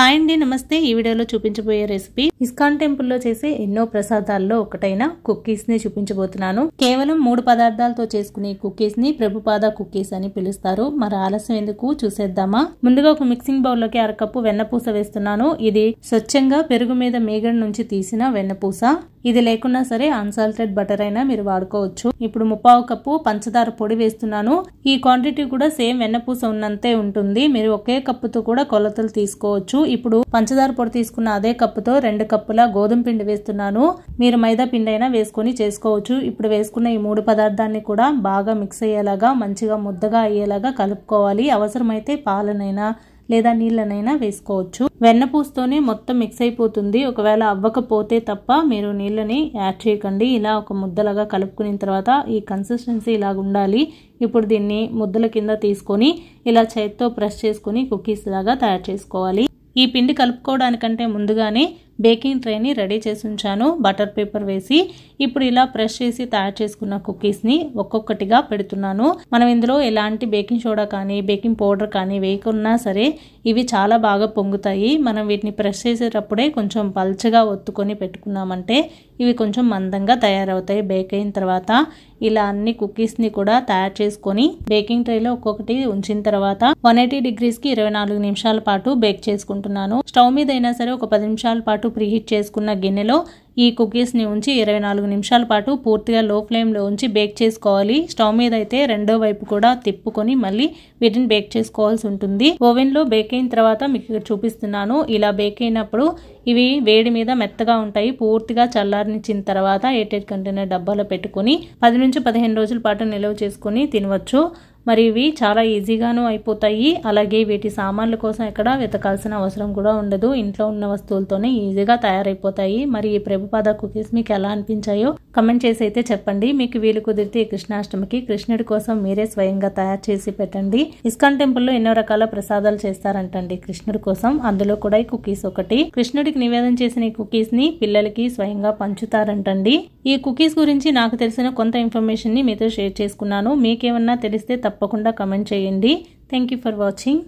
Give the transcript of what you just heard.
Hi అండి, నమస్తే. ఈ వీడియోలో చూపించబోయే రెసిపీ ఇస్కాన్ టెంపుల్ లో చేసే ఎన్నో ప్రసాదాల్లో ఒకటైన కుకీస్ ని చూపించబోతున్నాను. కేవలం 3 పదార్థాలతో చేసుకునే కుకీస్ ని ప్రభుపాద కుకీస్ అని పిలుస్తారు. మరి ఆలస్యం ఎందుకు, చూసేద్దామా. ముందుగా ఒక మిక్సింగ్ బౌల్ లోకి 1/2 కప్పు వెన్నపూస వేస్తున్నాను. ఇది స్వచ్ఛంగా పెరుగు మీద మేగడ నుంచి తీసిన వెన్నపూస. ఇది లేకున్నా సరే అన్సాల్టెడ్ బటర్ అయినా మీరు వాడుకోవచ్చు. ఇప్పుడు 1/4 కప్పు పంచదార పొడి వేస్తున్నాను. ఈ క్వాంటిటీ కూడా సేమ్ వెన్నపూస ఉన్నంతే ఉంటుంది. మీరు ఒకే కప్పుతో కూడా కొలతలు తీసుకోవచ్చు. ఇప్పుడు పంచదార పొడి తీసుకున్న అదే కప్పుతో 2 కప్పుల గోధుమ పిండి వేస్తున్నాను. మీరు మైదా పిండి అయినా వేసుకొని చేసుకోవచ్చు. ఇప్పుడు వేసుకున్న ఈ 3 పదార్థాన్ని కూడా బాగా మిక్స్ అయ్యేలాగా, మంచిగా ముద్దగా అయ్యేలాగా కలుపుకోవాలి. అవసరమైతే పాలనైనా లేదా నీళ్ళనైనా వేసుకోవచ్చు. వెన్నపూసతోనే మొత్తం మిక్స్ అయిపోతుంది. ఒకవేళ అవ్వకపోతే తప్ప మీరు నీళ్ళని యాడ్ చేయకండి. ఇలా ఒక ముద్దలాగా కలుపుకున్న తర్వాత ఈ కన్సిస్టెన్సీ ఇలా ఉండాలి. ఇప్పుడు దీన్ని ముద్దల కింద తీసుకొని ఇలా చేత్తో ప్రెస్ చేసుకుని కుకీస్ లాగా తయారు చేసుకోవాలి. ఈ పిండి కలుపుకోవడానికంటే ముందుగానే బేకింగ్ ట్రేని రెడీ చేసి ఉంచాను, బటర్ పేపర్ వేసి. ఇప్పుడు ఇలా ప్రెస్ చేసి తయారు చేసుకున్న కుకీస్ ని ఒక్కొక్కటిగా పెడుతున్నాను. మనం ఇందులో ఎలాంటి బేకింగ్ సోడా కానీ బేకింగ్ పౌడర్ కానీ వేయకున్నా సరే ఇవి చాలా బాగా పొంగుతాయి. మనం వీటిని ప్రెస్ చేసేటప్పుడే కొంచెం పల్చగా ఒత్తుకొని పెట్టుకున్నామంటే ఇవి కొంచెం మందంగా తయారవుతాయి. బేక్ అయిన తర్వాత ఇలా అన్ని కుకీస్ ని కూడా తయారు చేసుకొని బేకింగ్ ట్రేలో ఒక్కొక్కటి ఉంచిన తర్వాత 180 డిగ్రీస్ కి 24 నిమిషాల పాటు బేక్ చేసుకుంటున్నాను. స్టవ్ మీద అయినా సరే ఒక 10 నిమిషాల పాటు ప్రీహీట్ చేసుకున్న గిన్నెలో ఈ కుకీస్ ని ఉంచి 24 నిమిషాల పాటు పూర్తిగా లో ఫ్లేమ్ లో ఉంచి బేక్ చేసుకోవాలి. స్టవ్ మీద అయితే రెండో వైపు కూడా తిప్పుకొని మళ్ళీ వీటిని బేక్ చేసుకోవాల్సి ఉంటుంది. ఓవెన్ లో బేక్ అయిన తర్వాత మీకు చూపిస్తున్నాను. ఇలా బేక్ అయినప్పుడు ఇవి వేడి మీద మెత్తగా ఉంటాయి. పూర్తిగా చల్లారనిచ్చిన తర్వాత ఎయిర్టైట్ కంటైనర్ డబ్బాలో పెట్టుకుని 10 నుంచి 15 రోజుల పాటు నిల్వ చేసుకుని తినవచ్చు. మరి ఇవి చాలా ఈజీగాను అయిపోతాయి. అలాగే వీటి సామాన్ల కోసం ఎక్కడ వెతకాల్సిన అవసరం కూడా ఉండదు. ఇంట్లో ఉన్న వస్తువులతోనే ఈజీగా తయారైపోతాయి. మరి ఈ ప్రభుపాద కుకీస్ మీకు ఎలా అనిపించాయో కమెంట్ చేసి అయితే చెప్పండి. మీకు వీలు కుదిరితే కృష్ణాష్టమికి కృష్ణుడి కోసం మీరే స్వయంగా తయారు చేసి పెట్టండి. ఇస్కాన్ టెంపుల్లో ఎన్నో రకాల ప్రసాదాలు చేస్తారంటండి కృష్ణుడి కోసం. అందులో కూడా ఈ కుకీస్ ఒకటి. కృష్ణుడికి నివేదన చేసిన ఈ కుకీస్ ని పిల్లలకి స్వయంగా పంచుతారంటండి. ఈ కుకీస్ గురించి నాకు తెలిసిన కొంత ఇన్ఫర్మేషన్ ని మీతో షేర్ చేసుకున్నాను. మీకేమన్నా తెలిస్తే తప్పకుండా కమెంట్ చేయండి. Thank you for watching.